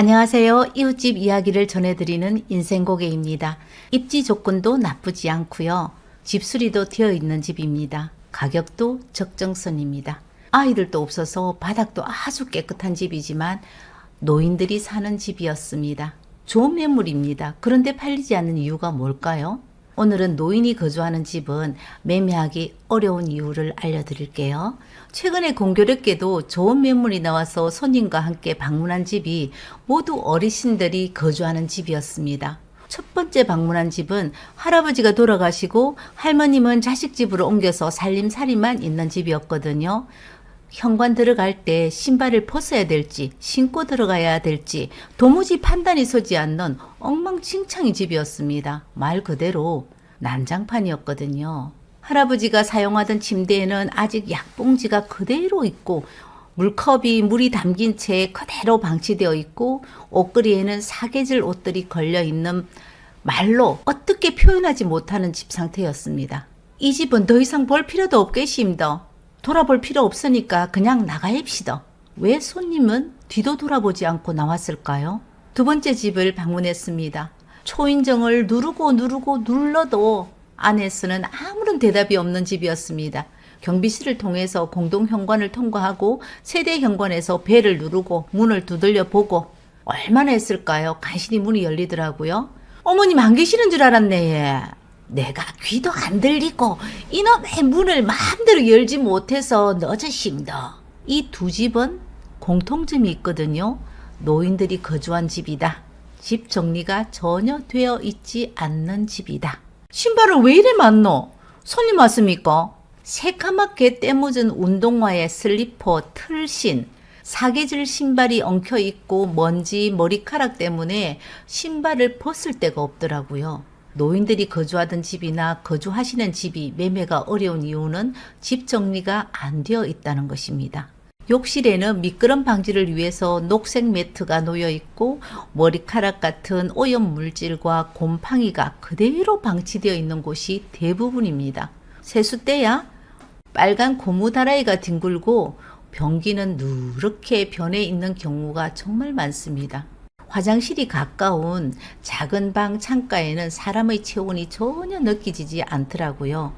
안녕하세요. 이웃집 이야기를 전해드리는 인생고개입니다. 입지 조건도 나쁘지 않고요. 집수리도 되어 있는 집입니다. 가격도 적정선입니다. 아이들도 없어서 바닥도 아주 깨끗한 집이지만 노인들이 사는 집이었습니다. 좋은 매물입니다. 그런데 팔리지 않는 이유가 뭘까요? 오늘은 노인이 거주하는 집은 매매하기 어려운 이유를 알려드릴게요. 최근에 공교롭게도 좋은 매물이 나와서 손님과 함께 방문한 집이 모두 어르신들이 거주하는 집이었습니다. 첫 번째 방문한 집은 할아버지가 돌아가시고 할머님은 자식 집으로 옮겨서 살림살이만 있는 집이었거든요. 현관 들어갈 때 신발을 벗어야 될지 신고 들어가야 될지 도무지 판단이 서지 않는 엉망진창의 집이었습니다. 말 그대로 난장판이었거든요. 할아버지가 사용하던 침대에는 아직 약봉지가 그대로 있고 물컵이 물이 담긴 채 그대로 방치되어 있고 옷걸이에는 사계절 옷들이 걸려 있는 말로 어떻게 표현하지 못하는 집 상태였습니다. 이 집은 더 이상 볼 필요도 없겠습니다. 돌아볼 필요 없으니까 그냥 나가입시다. 왜 손님은 뒤도 돌아보지 않고 나왔을까요? 두 번째 집을 방문했습니다. 초인종을 누르고 눌러도 안에서는 아무런 대답이 없는 집이었습니다. 경비실을 통해서 공동현관을 통과하고 세대현관에서 벨을 누르고 문을 두들려 보고 얼마나 했을까요? 간신히 문이 열리더라고요. 어머님 안 계시는 줄 알았네. 내가 귀도 안 들리고 이놈의 문을 마음대로 열지 못해서 늦으십니다. 이 두 집은 공통점이 있거든요. 노인들이 거주한 집이다. 집 정리가 전혀 되어 있지 않는 집이다. 신발을 왜 이래 많노? 손님 왔습니까? 새까맣게 때묻은 운동화에 슬리퍼, 틀신, 사계절 신발이 엉켜있고 먼지, 머리카락 때문에 신발을 벗을 데가 없더라고요. 노인들이 거주하던 집이나 거주하시는 집이 매매가 어려운 이유는 집 정리가 안 되어 있다는 것입니다. 욕실에는 미끄럼 방지를 위해서 녹색 매트가 놓여 있고 머리카락 같은 오염 물질과 곰팡이가 그대로 방치되어 있는 곳이 대부분입니다. 세수 때야 빨간 고무다라이가 뒹굴고 변기는 누렇게 변해 있는 경우가 정말 많습니다. 화장실이 가까운 작은 방 창가에는 사람의 체온이 전혀 느껴지지 않더라고요.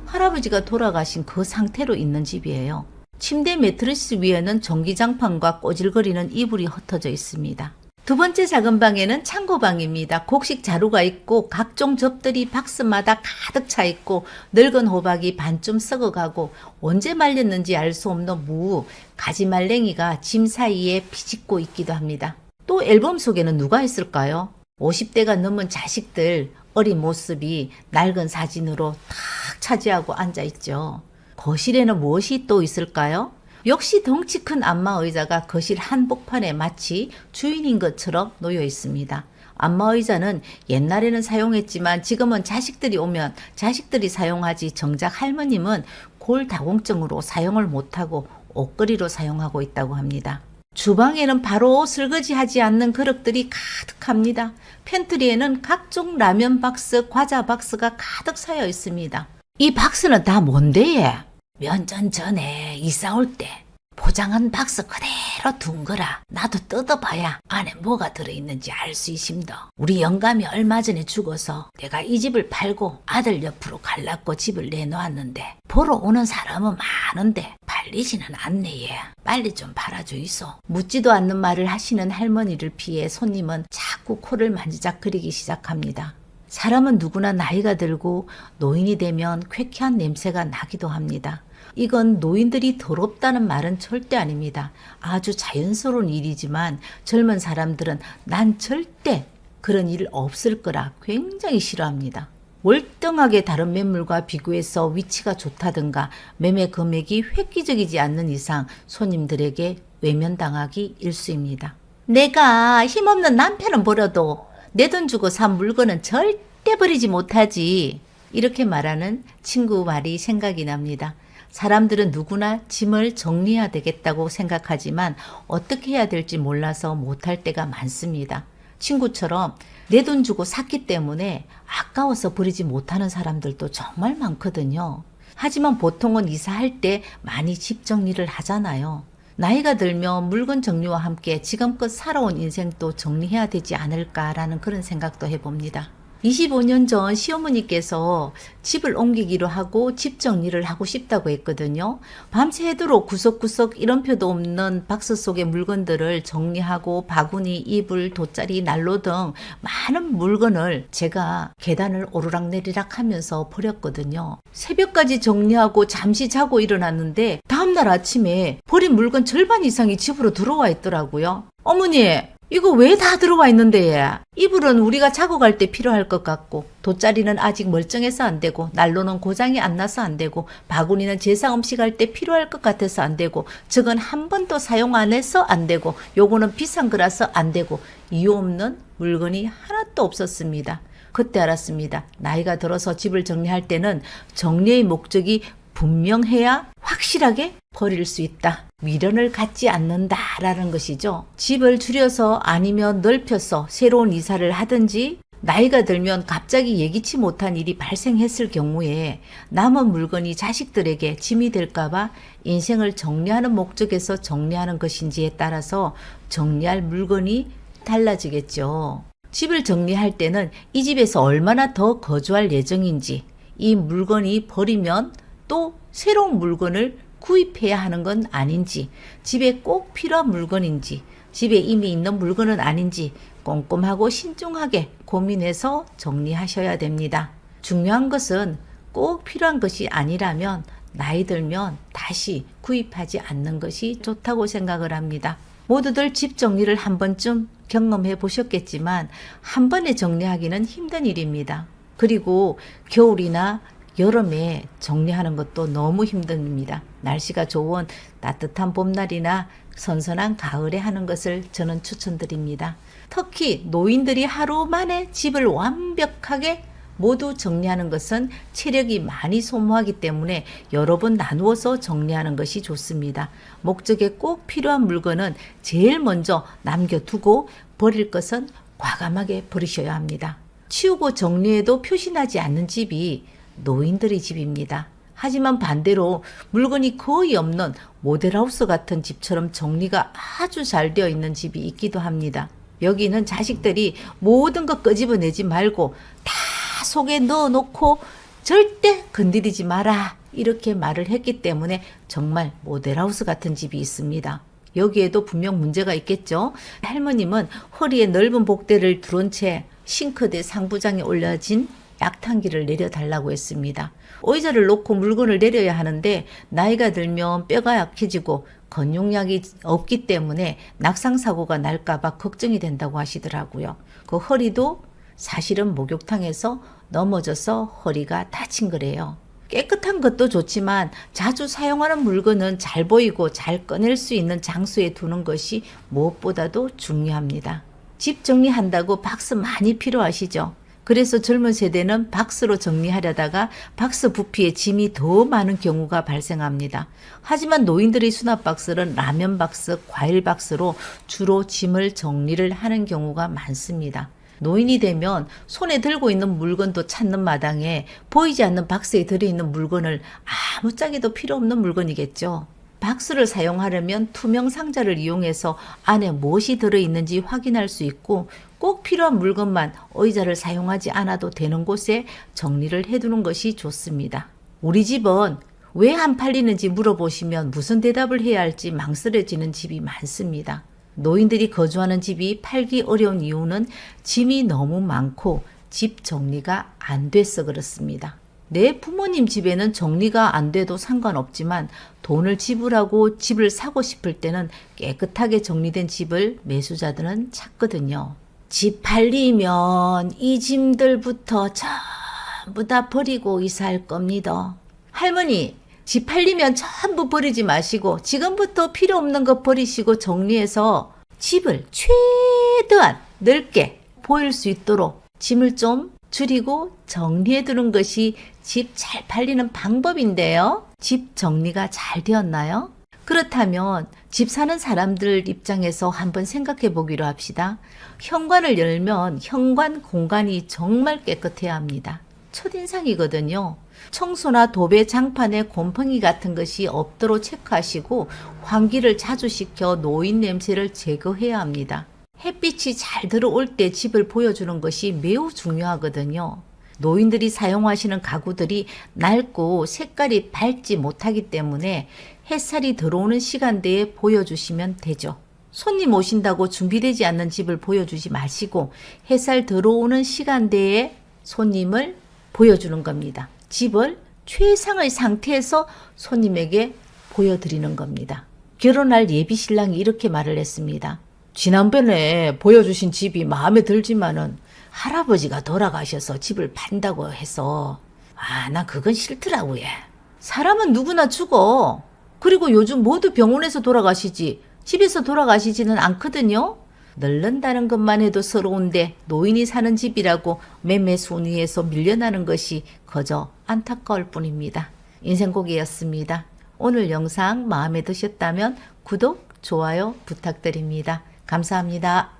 할아버지가 돌아가신 그 상태로 있는 집이에요. 침대 매트리스 위에는 전기장판과 꼬질거리는 이불이 흩어져 있습니다. 두 번째 작은 방에는 창고방입니다. 곡식 자루가 있고 각종 접들이 박스마다 가득 차 있고 늙은 호박이 반쯤 썩어가고 언제 말렸는지 알 수 없는 무, 가지말랭이가 짐 사이에 비집고 있기도 합니다. 또 앨범 속에는 누가 있을까요? 50대가 넘은 자식들 어린 모습이 낡은 사진으로 탁 차지하고 앉아있죠. 거실에는 무엇이 또 있을까요? 역시 덩치 큰 안마의자가 거실 한복판에 마치 주인인 것처럼 놓여 있습니다. 안마의자는 옛날에는 사용했지만 지금은 자식들이 오면 자식들이 사용하지 정작 할머님은 골다공증으로 사용을 못하고 옷걸이로 사용하고 있다고 합니다. 주방에는 바로 설거지하지 않는 그릇들이 가득합니다. 팬트리에는 각종 라면 박스, 과자 박스가 가득 쌓여 있습니다. 이 박스는 다 뭔데? 몇 년 전에 이사 올 때 포장한 박스 그대로 둔 거라. 나도 뜯어봐야 안에 뭐가 들어있는지 알 수 있습니다. 우리 영감이 얼마 전에 죽어서 내가 이 집을 팔고 아들 옆으로 갈라고 집을 내놓았는데 보러 오는 사람은 많은데 팔리지는 않네 얘. 빨리 좀 팔아주이소. 묻지도 않는 말을 하시는 할머니를 피해 손님은 자꾸 코를 만지작거리기 시작합니다. 사람은 누구나 나이가 들고 노인이 되면 쾌쾌한 냄새가 나기도 합니다. 이건 노인들이 더럽다는 말은 절대 아닙니다. 아주 자연스러운 일이지만 젊은 사람들은 난 절대 그런 일 없을 거라 굉장히 싫어합니다. 월등하게 다른 매물과 비교해서 위치가 좋다든가 매매 금액이 획기적이지 않는 이상 손님들에게 외면당하기 일쑤입니다. 내가 힘없는 남편은 버려도 내 돈 주고 산 물건은 절대 버리지 못하지. 이렇게 말하는 친구 말이 생각이 납니다. 사람들은 누구나 짐을 정리해야 되겠다고 생각하지만 어떻게 해야 될지 몰라서 못할 때가 많습니다. 친구처럼 내 돈 주고 샀기 때문에 아까워서 버리지 못하는 사람들도 정말 많거든요. 하지만 보통은 이사할 때 많이 집 정리를 하잖아요. 나이가 들면 물건 정리와 함께 지금껏 살아온 인생도 정리해야 되지 않을까라는 그런 생각도 해봅니다. 25년 전 시어머니께서 집을 옮기기로 하고 집 정리를 하고 싶다고 했거든요. 밤새도록 구석구석 이름표도 없는 박스 속의 물건들을 정리하고 바구니, 이불, 돗자리, 난로 등 많은 물건을 제가 계단을 오르락내리락 하면서 버렸거든요. 새벽까지 정리하고 잠시 자고 일어났는데 다음날 아침에 버린 물건 절반 이상이 집으로 들어와 있더라고요. 어머니, 이거 왜 다 들어와 있는데? 이불은 우리가 자고 갈 때 필요할 것 같고, 돗자리는 아직 멀쩡해서 안 되고, 난로는 고장이 안 나서 안 되고, 바구니는 제사 음식할 때 필요할 것 같아서 안 되고, 저건 한 번도 사용 안 해서 안 되고, 요거는 비싼 거라서 안 되고, 이유 없는 물건이 하나도 없었습니다. 그때 알았습니다. 나이가 들어서 집을 정리할 때는 정리의 목적이 분명해야 확실하게 버릴 수 있다. 미련을 갖지 않는다라는 것이죠. 집을 줄여서 아니면 넓혀서 새로운 이사를 하든지 나이가 들면 갑자기 예기치 못한 일이 발생했을 경우에 남은 물건이 자식들에게 짐이 될까봐 인생을 정리하는 목적에서 정리하는 것인지에 따라서 정리할 물건이 달라지겠죠. 집을 정리할 때는 이 집에서 얼마나 더 거주할 예정인지, 이 물건이 버리면 또 새로운 물건을 구입해야 하는 건 아닌지, 집에 꼭 필요한 물건인지, 집에 이미 있는 물건은 아닌지 꼼꼼하고 신중하게 고민해서 정리하셔야 됩니다. 중요한 것은 꼭 필요한 것이 아니라면 나이 들면 다시 구입하지 않는 것이 좋다고 생각을 합니다. 모두들 집 정리를 한 번쯤 경험해 보셨겠지만 한 번에 정리하기는 힘든 일입니다. 그리고 겨울이나 여름에 정리하는 것도 너무 힘듭니다. 날씨가 좋은 따뜻한 봄날이나 선선한 가을에 하는 것을 저는 추천드립니다. 특히 노인들이 하루 만에 집을 완벽하게 모두 정리하는 것은 체력이 많이 소모하기 때문에 여러 번 나누어서 정리하는 것이 좋습니다. 목적에 꼭 필요한 물건은 제일 먼저 남겨두고 버릴 것은 과감하게 버리셔야 합니다. 치우고 정리해도 표시나지 않는 집이 노인들의 집입니다. 하지만 반대로 물건이 거의 없는 모델하우스 같은 집처럼 정리가 아주 잘 되어 있는 집이 있기도 합니다. 여기는 자식들이 모든 것 끄집어내지 말고 다 속에 넣어놓고 절대 건드리지 마라 이렇게 말을 했기 때문에 정말 모델하우스 같은 집이 있습니다. 여기에도 분명 문제가 있겠죠. 할머님은 허리에 넓은 복대를 두른 채 싱크대 상부장에 올려진 약탕기를 내려달라고 했습니다. 의자를 놓고 물건을 내려야 하는데 나이가 들면 뼈가 약해지고 건용약이 없기 때문에 낙상사고가 날까봐 걱정이 된다고 하시더라고요. 그 허리도 사실은 목욕탕에서 넘어져서 허리가 다친 거래요. 깨끗한 것도 좋지만 자주 사용하는 물건은 잘 보이고 잘 꺼낼 수 있는 장소에 두는 것이 무엇보다도 중요합니다. 집 정리한다고 박스 많이 필요하시죠? 그래서 젊은 세대는 박스로 정리하려다가 박스 부피에 짐이 더 많은 경우가 발생합니다. 하지만 노인들의 수납 박스는 라면 박스, 과일 박스로 주로 짐을 정리를 하는 경우가 많습니다. 노인이 되면 손에 들고 있는 물건도 찾는 마당에 보이지 않는 박스에 들어있는 물건을 아무짝에도 필요 없는 물건이겠죠. 박스를 사용하려면 투명 상자를 이용해서 안에 무엇이 들어있는지 확인할 수 있고 꼭 필요한 물건만 의자를 사용하지 않아도 되는 곳에 정리를 해두는 것이 좋습니다. 우리 집은 왜 안 팔리는지 물어보시면 무슨 대답을 해야 할지 망설여지는 집이 많습니다. 노인들이 거주하는 집이 팔기 어려운 이유는 짐이 너무 많고 집 정리가 안 돼서 그렇습니다. 내 부모님 집에는 정리가 안 돼도 상관없지만 돈을 지불하고 집을 사고 싶을 때는 깨끗하게 정리된 집을 매수자들은 찾거든요. 집 팔리면 이 짐들부터 전부 다 버리고 이사할 겁니다. 할머니, 집 팔리면 전부 버리지 마시고 지금부터 필요 없는 거 버리시고 정리해서 집을 최대한 넓게 보일 수 있도록 짐을 좀 줄이고 정리해 두는 것이 집 잘 팔리는 방법인데요. 집 정리가 잘 되었나요? 그렇다면 집 사는 사람들 입장에서 한번 생각해 보기로 합시다. 현관을 열면 현관 공간이 정말 깨끗해야 합니다. 첫인상이거든요. 청소나 도배 장판에 곰팡이 같은 것이 없도록 체크하시고 환기를 자주 시켜 노인 냄새를 제거해야 합니다. 햇빛이 잘 들어올 때 집을 보여주는 것이 매우 중요하거든요. 노인들이 사용하시는 가구들이 낡고 색깔이 밝지 못하기 때문에 햇살이 들어오는 시간대에 보여주시면 되죠. 손님 오신다고 준비되지 않는 집을 보여주지 마시고 햇살 들어오는 시간대에 손님을 보여주는 겁니다. 집을 최상의 상태에서 손님에게 보여드리는 겁니다. 결혼할 예비 신랑이 이렇게 말을 했습니다. 지난번에 보여주신 집이 마음에 들지만은 할아버지가 돌아가셔서 집을 판다고 해서 나 그건 싫더라고요. 사람은 누구나 죽어. 그리고 요즘 모두 병원에서 돌아가시지 집에서 돌아가시지는 않거든요. 늙는다는 것만 해도 서러운데 노인이 사는 집이라고 매매 순위에서 밀려나는 것이 그저 안타까울 뿐입니다. 인생고기였습니다. 오늘 영상 마음에 드셨다면 구독, 좋아요 부탁드립니다. 감사합니다.